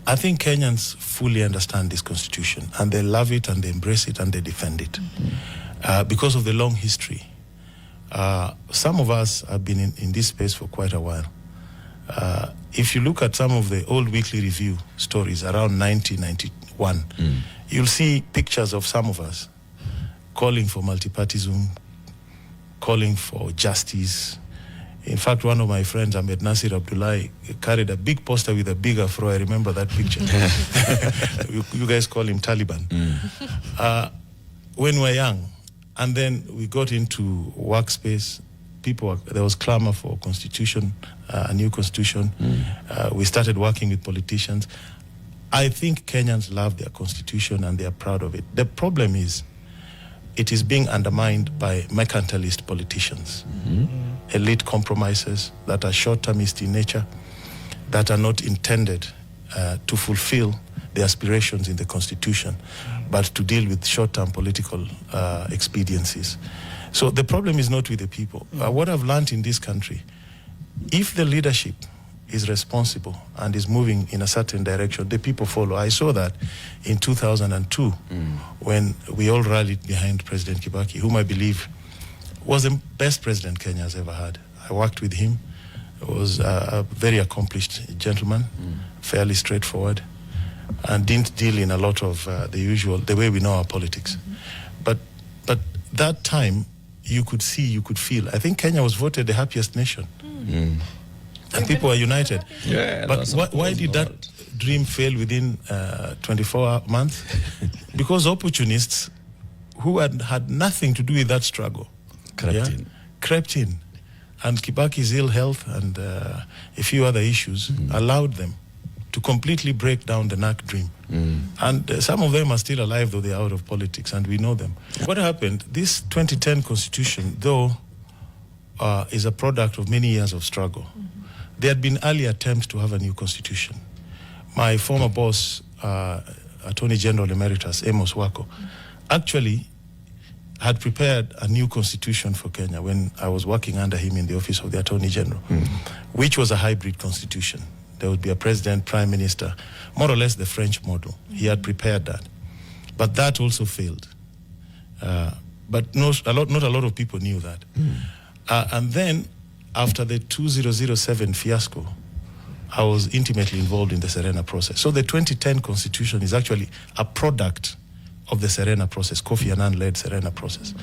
I think Kenyans fully understand this constitution, and they love it, and they embrace it, and they defend it because of the long history. Some of us have been in this space for quite a while. If you look at some of the old Weekly Review stories around 1991, you'll see pictures of some of us calling for multipartyism, calling for justice. In fact, one of my friends, Ahmed Nasir Abdullahi, carried a big poster with a big afro. I remember that picture. You guys call him Taliban. When we were young, and then we got into workspace, there was clamor for constitution, a new constitution. We started working with politicians. I think Kenyans love their constitution and they are proud of it. The problem is, it is being undermined by mercantilist politicians, elite compromises that are short-termist in nature, that are not intended to fulfill the aspirations in the constitution, but to deal with short-term political expediencies. So the problem is not with the people. What I've learned in this country, if the leadership is responsible and is moving in a certain direction, the people follow. I saw that in 2002 when we all rallied behind President Kibaki, whom I believe was the best president Kenya has ever had. I worked with him. He was a very accomplished gentleman, fairly straightforward, and didn't deal in a lot of the way we know our politics. But that time, you could see, you could feel. I think Kenya was voted the happiest nation. And people were united. Yeah, but why did that dream fail within 24 months? Because opportunists who had nothing to do with that struggle crept in. And Kibaki's ill health and a few other issues allowed them to completely break down the NAC dream. And some of them are still alive, though they are out of politics, and we know them. What happened, this 2010 constitution, though, is a product of many years of struggle. There had been early attempts to have a new constitution. My former boss, Attorney General Emeritus Amos Wako, actually had prepared a new constitution for Kenya when I was working under him in the office of the Attorney General, which was a hybrid constitution. There would be a president, prime minister, more or less the French model. He had prepared that. But that also failed. But not a lot of people knew that. And then, after the 2007 fiasco, I was intimately involved in the Serena process. So the 2010 constitution is actually a product of the Serena process, Kofi Annan-led Serena process.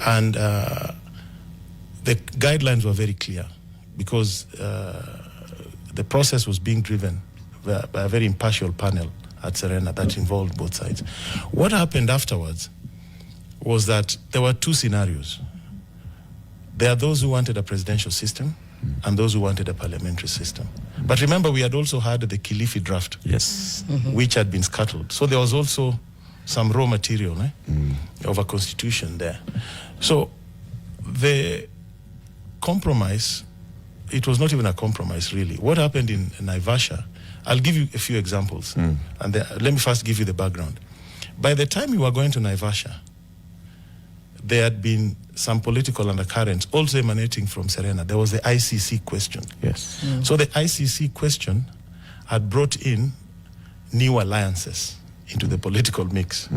And the guidelines were very clear because the process was being driven by a very impartial panel at Serena that involved both sides. What happened afterwards was that there were two scenarios. There are those who wanted a presidential system and those who wanted a parliamentary system. But remember, we had also had the Kilifi draft, which had been scuttled. So there was also some raw material of a constitution there. So the compromise, it was not even a compromise, really. What happened in Naivasha, I'll give you a few examples. And let me first give you the background. By the time we were going to Naivasha, there had been some political undercurrents also emanating from Serena. There was the ICC question. So the ICC question had brought in new alliances into the political mix.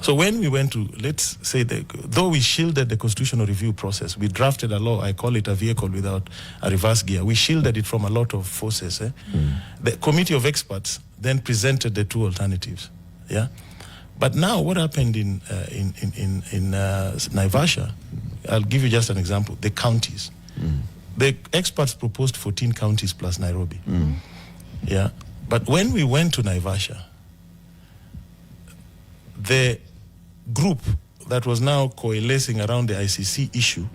So when we went to, let's say, though we shielded the constitutional review process, we drafted a law, I call it a vehicle without a reverse gear. We shielded it from a lot of forces. The committee of experts then presented the two alternatives. But now what happened in Naivasha, I'll give you just an example, the counties. The experts proposed 14 counties plus Nairobi. But when we went to Naivasha, the group that was now coalescing around the ICC issue,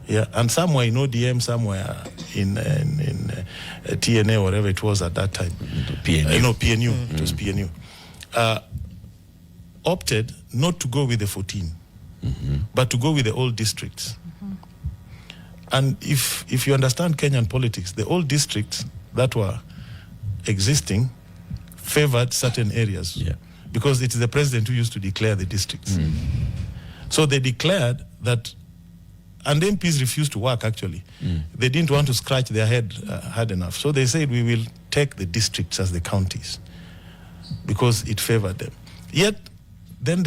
and somewhere in ODM, somewhere in TNA, whatever it was at that time, PNU, it was PNU, opted not to go with the 14, but to go with the old districts. And if you understand Kenyan politics, the old districts that were existing favored certain areas. Because it is the president who used to declare the districts. So they declared that, and MPs refused to work actually. They didn't want to scratch their head hard enough. So they said, we will take the districts as the counties because it favored them. Yet, then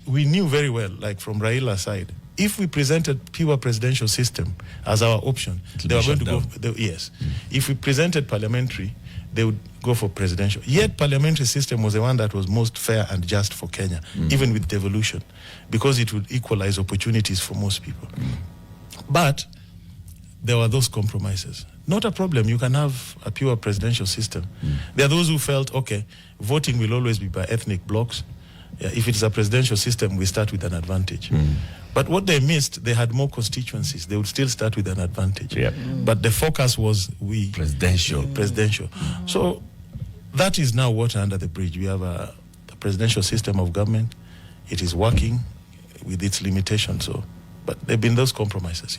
we knew very well, like from Raila's side, if we presented pure presidential system as our option, they were going to go. Yes. If we presented parliamentary, they would go for presidential. Yet parliamentary system was the one that was most fair and just for Kenya, even with devolution, because it would equalize opportunities for most people. But there were those compromises. Not a problem. You can have a pure presidential system. There are those who felt, okay, voting will always be by ethnic blocks. If it's a presidential system, we start with an advantage. But what they missed, they had more constituencies. They would still start with an advantage. But the focus was presidential. So that is now water under the bridge. We have a presidential system of government. It is working with its limitations. But there have been those compromises,